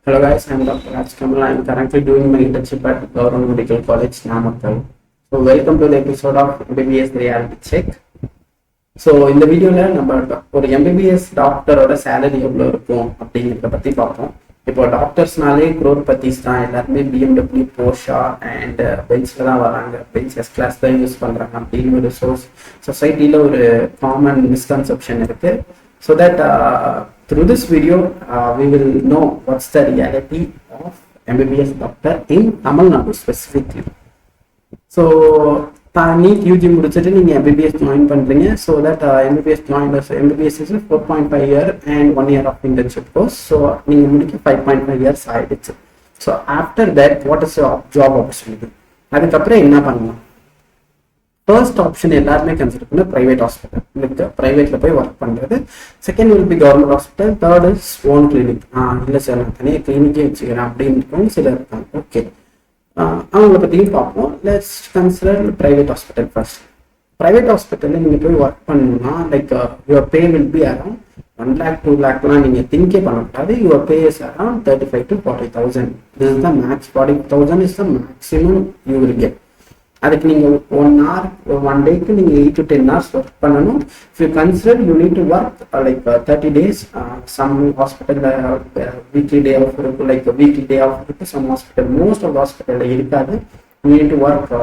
Hello guys, I am Dr. I am currently doing my internship at Government Medical College, Namakkal. So welcome to the episode of MBBS Reality Check. So இந்த வீடியோல நம்ம ஒரு MBBS டாக்டரோட salary எவ்வளோ இருக்கும் அப்படிங்கிறத பற்றி பார்ப்போம். இப்போ டாக்டர்ஸ்னாலே குரோர்பத்திஸ் தான், எல்லாருமே BMW, போர்ஷா அண்ட் பென்ஸில் தான் வராங்க, பென்ஸ் எஸ் கிளாஸ் தான் யூஸ் பண்ணுறாங்க அப்படின்னு ஒரு சொசைட்டியில் ஒரு காமன் மிஸ்கன்செப்ஷன் இருக்கு. So that through this video we will know what's the reality of MBBS doctor in Tamil Nadu specifically. So NEET UG முடிச்சிட்டு நீங்க MBBS join பண்றீங்க. So that MBBS is a 4.5 year and 1 year of internship course. So நீங்க முடிக்க 5.5 years ஆயிடுச்சு. So after that what is your job opportunity? அதுக்கப்புறம் என்ன பண்ணலாம்? First option எல்லாருமே கன்சிடர் பண்ண பிரைவேட் ஹாஸ்பிட்டல், லைக் பிரைவேட்ல போய் ஒர்க் பண்றது. Second will be government hospital. Third is own clinic. இல்லை சார் நான் தனியாக கிளினிக்கே வச்சுக்கிறேன் அப்படின்னு சிலர் இருக்காங்க. ஓகே, அவங்கள பற்றியும் பார்ப்போம். Let's consider private hospital first. Private ஹாஸ்பிட்டலில் நீங்கள் போய் ஒர்க் பண்ணணும்னா like your pay will be around 1 lakh 2 lakhலாம் நீங்கள் திங்கே பண்ணக்கூடாது. Your pay is around 35,000 to 40,000. This is the max. 40,000 is the maximum you will get. அதுக்கு நீங்கள் 1 hour 1 dayக்கு நீங்கள் 8 to 10 hours ஒர்க் பண்ணணும். If you consider you need to work like 30 days. Some ஹாஸ்பிட்டலில் weekly day off இருக்கும், like weekly day off இருக்கு. Some hospital, most of ஹாஸ்பிட்டலில் இருக்காது. You need to work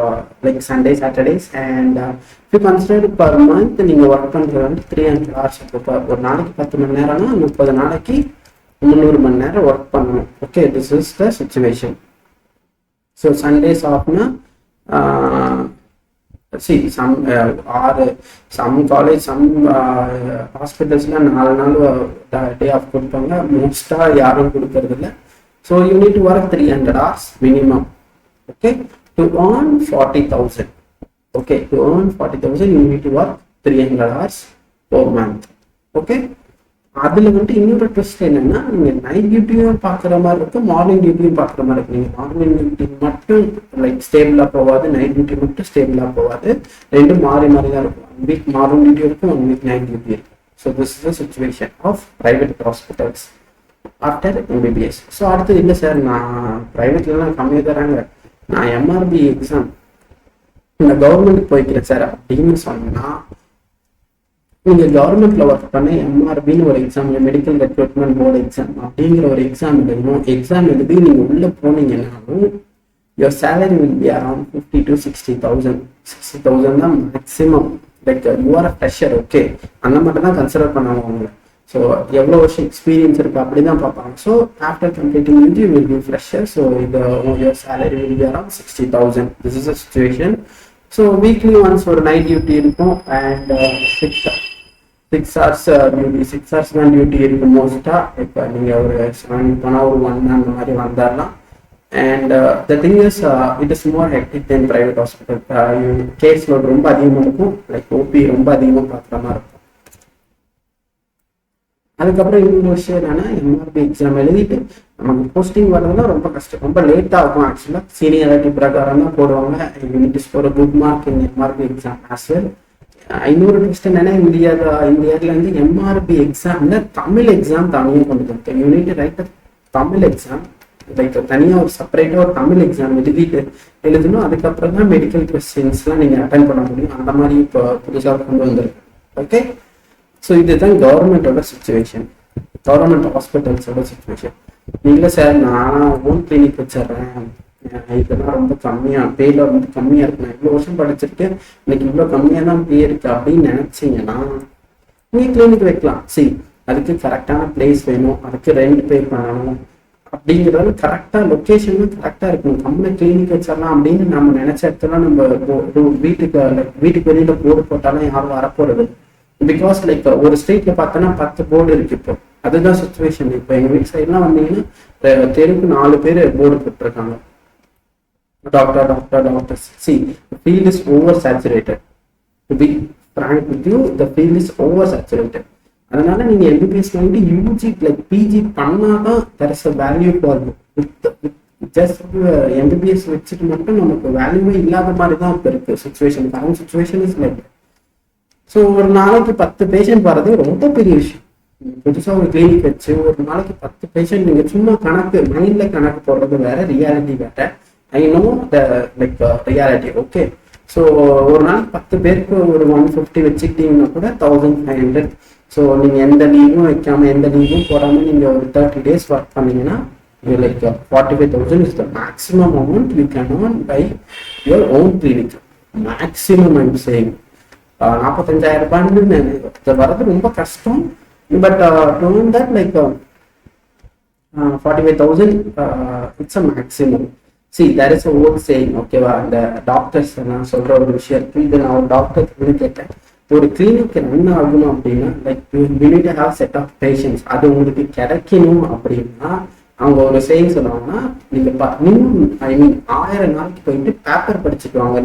like Sunday Saturdays. And if you consider per month நீங்கள் work பண்ணுறது வந்து 300 hours. இப்போ ஒரு நாளைக்கு 10 மணி நேரம்னா 30 நாளைக்கு 300 மணி நேரம் ஒர்க் பண்ணணும். Okay, this is the situation. So Sundays ஆஃப்னா some college, some hospitals 4 நாள் டே ஆஃப் கொடுப்பாங்க. மோஸ்டா யாரும் கொடுக்கறது இல்லை. So you need to work 300 hours minimum. Okay, to earn 40,000. Okay, to earn 40,000 you need to work 300 hours per month. Okay, அதுல வந்துட்டு இன்னொரு ட்விஸ்ட் என்னன்னா, நீங்க நைட் டியூட்டியும் பாக்குற மாதிரி இருக்கு, மார்னிங் டியூட்டியும் பாக்குற மாதிரி இருக்கு. நீங்க மார்னிங் டியூட்டி மட்டும் லைக் ஸ்டேபிளா போகாது, நைட் டியூட்டி மட்டும் ஸ்டேபிளா போகாது. ரெண்டும் மாறி மாறி தான் இருக்கும். 1 week மார்னிங் டியூட்டி இருக்கும், 1 week நைட் டியூட்டி இருக்கும். So this is the situation of private hospitals after MBBS. So அடுத்தது இல்லை சார், நான் பிரைவேட்லாம் கம்மியாக தராங்க, நான் MRB எக்ஸாம் இந்த கவர்மெண்ட் போய்க்கிறேன் சார் அப்படின்னு சொன்னா, நீங்க கவர்மெண்ட்ல ஒர்க் பண்ண MRBன்னு ஒரு exam, medical recruitment board exam அப்படிங்கிற ஒரு எக்ஸாம் எழுதணும். எக்ஸாம் எழுதி நீங்க உள்ள போனீங்கன்னாலும் your salary will be around 50,000 to 60,000. 60,000 தான் maximum. Like you're a fresher. Okay, அந்த மட்டும் தான் கன்சிடர் பண்ணுவாங்க அவங்கள. ஸோ எவ்வளோ வருஷம் எக்ஸ்பீரியன்ஸ் இருக்கு அப்படிதான் பார்ப்பாங்க. So after completing UG will be fresher. So இது your salary will be around 60,000. This is a situation. So weekly once ஒரு நைட் டியூட்டி இருக்கும் அண்ட் 6 hours டியூட்டி. 6 hours தான் டியூட்டி இருக்கு மோஸ்டா. இப்போ நீங்க ஒரு 7 போனால் ஒரு 1 அந்த மாதிரி வந்தாரலாம். And the thing is it is more hectic then private hospital. Case load ரொம்ப அதிகமாக இருக்கும், லைக் ஓபி ரொம்ப அதிகமாக பார்க்குற மாதிரி இருக்கும். அதுக்கப்புறம் இன்னொரு விஷயம் என்னன்னா, MRB எக்ஸாம் எழுதிட்டு நமக்கு போஸ்டிங் வர்றதுலாம் ரொம்ப கஷ்டம், ரொம்ப லேட்டாக இருக்கும். ஆக்சுவலாக சீனியாரிட்டி பிரகாரம் தான் போடுவாங்க. It is for good mark in MRB exam as well. இன்னொரு ட்விஸ்ட் என்னன்னா, இந்தியாவில் வந்து MRB எக்ஸாம்ல தமிழ் எக்ஸாம் தனியாக கொண்டு வந்து you need to right Tamil exam. Like தனியாக ஒரு செப்பரேட்டாக ஒரு தமிழ் எக்ஸாம் எழுதணும். அதுக்கப்புறம் தான் மெடிக்கல் கொஸ்டின்ஸ்லாம் நீங்கள் அட்டன் பண்ண முடியும். அந்த மாதிரி இப்போ புதுசாக கொண்டு வந்திருக்கு. ஓகே, ஸோ இதுதான் கவர்மெண்டோட சிச்சுவேஷன், கவர்மெண்ட் ஹாஸ்பிட்டல்ஸோட சிச்சுவேஷன். நீங்களே சார் நான் ஓன் கிளினிக் வச்சிடுறேன், இதெல்லாம் ரொம்ப கம்மியாக பேல ரொம்ப கம்மியாக இருக்கு, நான் இவ்வளோ வருஷம் படிச்சிருக்கேன், எனக்கு இவ்வளோ கம்மியாக தான் பே இருக்கு அப்படின்னு நினைச்சிங்கன்னா நீங்கள் கிளினிக் வைக்கலாம். சரி, அதுக்கு கரெக்டான பிளேஸ் வேணும், அதுக்கு ரெண்ட் பே பண்ணணும், அப்படிங்கிறது கரெக்டாக லொக்கேஷனும் கரெக்டாக இருக்கணும். கம்மியாக கிளினிக் வச்சிடலாம் அப்படின்னு நம்ம நினைச்ச இடத்துல நம்ம வீட்டுக்கு வெளியில போர்டு போட்டாலும் யாரும் வரப்போறது. பிகாஸ் லைக் ஒரு ஸ்ட்ரீட்ல பார்த்தோன்னா 10 போர்டு இருக்கு. இப்போ அதுதான் சிச்சுவேஷன். இப்போ எங்க வீட்டு சைட்லாம் வந்தீங்கன்னா தெருக்கு 4 பேர் போர்டு போட்டிருக்காங்க, doctor doctor doctors. See, the field is oversaturated. To be frank with you, the field is oversaturated. அதனால நீங்க MBBS வந்து UG லைக் PG பண்ணாதான் there is a value for you. Just MBBS வச்சுட்டு மட்டும் நமக்கு வேல்யூவே இல்லாத மாதிரி தான் இப்போ இருக்கு situation. Current situation is like. So ஒரு நாளைக்கு 10 பேஷண்ட் வர்றது ரொம்ப பெரிய விஷயம். புதுசாக ஒரு கிளினிக் வச்சு ஒரு நாளைக்கு 10 பேஷண்ட் நீங்கள் சும்மா கணக்கு மைண்டில் கணக்கு போடுறது வேற, ரியாலிட்டி வேற. I know the like reality. Okay, so ஒரு நாளைக்கு 10 பேருக்கு ஒரு 150 வச்சுக்கிட்டீங்கன்னா கூட 1500. ஸோ நீங்கள் எந்த லீவும் வைக்காம எந்த லீவும் போடாமல் நீங்கள் ஒரு 30 days ஒர்க் பண்ணீங்கன்னா like 45,000 is the maximum amount you can earn by your own clinic. Maximum I'm saying 45,000 ரூபாய்ன்னு வர்றது ரொம்ப கஷ்டம். But to earn that like 45,000 it's a maximum. See, there is a old saying, ஓகேவா, அந்த doctors நான் சொல்ற ஒரு விஷயம் இருக்கு. இது நான் ஒரு டாக்டர் கேட்டேன், ஒரு கிளினிக் என்ன ஆகணும் அப்படின்னா like you need to have set of patients. அது உங்களுக்கு கிடைக்கணும் அப்படின்னா அவங்க ஒரு சேயிங் சொல்லுவாங்கன்னா, நீங்க ஐ மீன் 1000 நாளைக்கு போயிட்டு பேப்பர் படிச்சுட்டு வாங்க,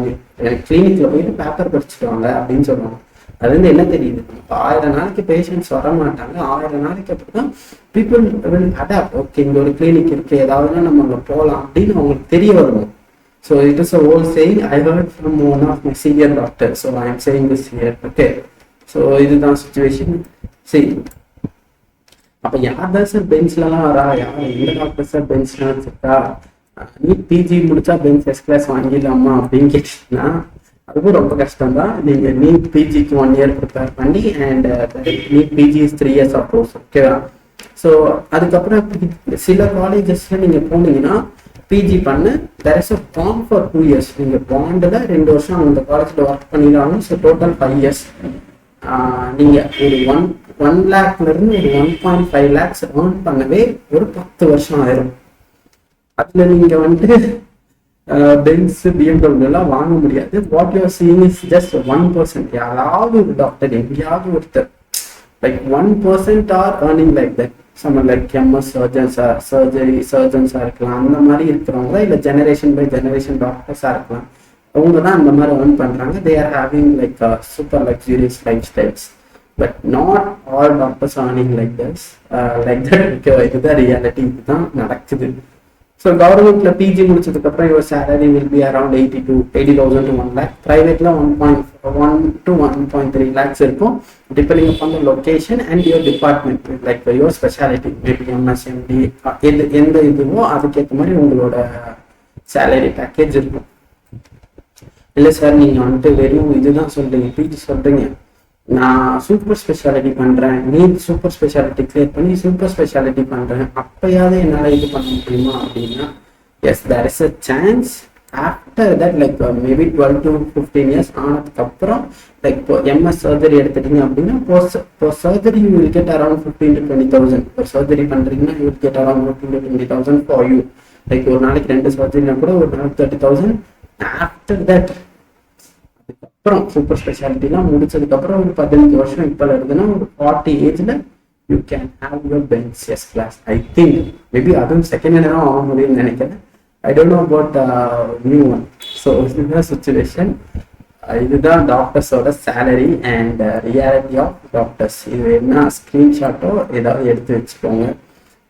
கிளினிக்ல போயிட்டு பேப்பர் படிச்சுட்டு வாங்க அப்படின்னு சொல்லுவாங்க. அது வந்து என்ன தெரியுது, 1000 நாளைக்கு பேஷண்ட்ஸ் வர மாட்டாங்க. 1000 நாளைக்கு அப்படிதான் பீப்புள் வில் அடாப்ட். ஓகே, இங்க ஒரு கிளினிக் இருக்கு, ஏதாவதுன்னா நம்ம அங்கே போகலாம் அப்படின்னு அவங்களுக்கு தெரிய வரும். So it is a old saying. I heard from one of my senior doctor. So I am saying this here. Okay, so இதுதான் சுச்சுவேஷன். சரி, அப்போ யார் தான் சார் பெஞ்ச்லலாம் வரா, யார் எந்த டாக்டர் சார் பெஞ்ச்லாம் வச்சுருக்கா, நீட் பிஜி முடிச்சா பெஞ்ச் எஸ் கிளாஸ் வாங்கிடலாமா அப்படின்னு கேட்டீங்கன்னா அதுவும் ரொம்ப கஷ்டம் தான். நீங்கள் நீட் பிஜிக்கு 1 year ப்ரிப்பேர் பண்ணி and NEET PG is 3 years of course. ஓகேவா, ஸோ அதுக்கப்புறம் சில காலேஜஸ்ல நீங்கள் போனீங்கன்னா பிஜி பண்ணு, there is a bond for 2 years. நீங்கள் பாண்டில் 2 வருஷம் அந்த காலேஜில் ஒர்க் பண்ணிடணும். So total 5 years. நீங்கள் ஒரு 1 lakhலேருந்து ஒரு 1.5 lakhs earn பண்ணவே ஒரு 10 வருஷம் ஆயிரும். அதில் நீங்கள் வந்துட்டு பென்ஸ் பிஎம்டபிள்யூ எல்லாம் வாங்க முடியாது. What you are seeing is just 1%. யாராவது ஒரு டாக்டர் எங்கேயாவது ஒருத்தர் like 1% are earning like that. Some like MS சர்ஜன்ஸாக இருக்கலாம், அந்த மாதிரி இருக்கிறவங்க, இல்லை ஜெனரேஷன் பை ஜெனரேஷன் டாக்டர்ஸாக இருக்கலாம். அவங்க தான் அந்த மாதிரி ஏர்ன் பண்ணுறாங்க. They are having like super luxurious life styles. But not all doctors earning like that. ஓகேவா, இதுதான் ரியாலிட்டி, இதுதான் நடக்குது. ஸோ கவர்மெண்ட்ல பிஜி முடிச்சதுக்கு அப்புறம் your salary will be around 80,000 to 1 lakh. பிரைவேட்ல 1.1 to 1.3 lakhs இருக்கும், depending upon the location and your department, like your speciality, maybe MS MD எந்த இதுவோ அதுக்கேற்ற மாதிரி உங்களோட சேலரி பேக்கேஜ் இருக்கும். இல்லை சார் நீங்கள் வந்துட்டு வெறும் இதுதான் சொல்றீங்க, பிஜி சொல்றீங்க, நான் சூப்பர் ஸ்பெஷாலிட்டி பண்றேன், நீட் சூப்பர் ஸ்பெஷாலிட்டி கிளியர் பண்ணி சூப்பர் ஸ்பெஷாலிட்டி பண்றேன், அப்பயாவது என்னால் இது பண்ண முடியுமா அப்படின்னா, yes, there is a chance. After that like maybe 12 to 15 years ஆனதுக்கு அப்புறம் லைக் இப்போ எம்எஸ் சர்ஜரி எடுத்துட்டீங்க அப்படின்னா surgery you will get around 15,000 to 20,000. ஒரு சர்ஜரி பண்றீங்கன்னா you will get around 15,000 to 20,000 for you. Like ஒரு நாளைக்கு 2 சர்ஜரினா கூட ஒரு நாளைக்கு 30,000. ஆஃப்டர் தட் அப்புறம் சூப்பர் ஸ்பெஷாலிட்டிலாம் முடிச்சதுக்கு அப்புறம் ஒரு 15 வருஷம் இப்போ இருக்குதுன்னா ஒரு 40 ஏஜ்ல you can have your Benz S class. I think maybe அதுவும் செகண்ட் ஹேண்ட் தான் வாங்க முடியும்னு நினைக்கிறேன். I don't know about new one. So இதுதான் சுச்சுவேஷன். இதுதான் டாக்டர்ஸோட salary and reality of doctors. இது என்ன ஸ்கிரீன்ஷாட்டோ ஏதாவது எடுத்து வச்சுக்கோங்க.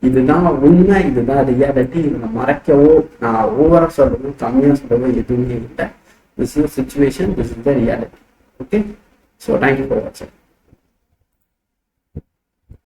இதுதான் உண்மை, இதுதான் ரியாலிட்டி. இதை மறைக்கவோ நான் ஓவரா சொல்றதோ கம்மியாக சொல்றதோ எதுவுமே இல்லை. This is the situation, this is the reality. Okay, so thank you for watching.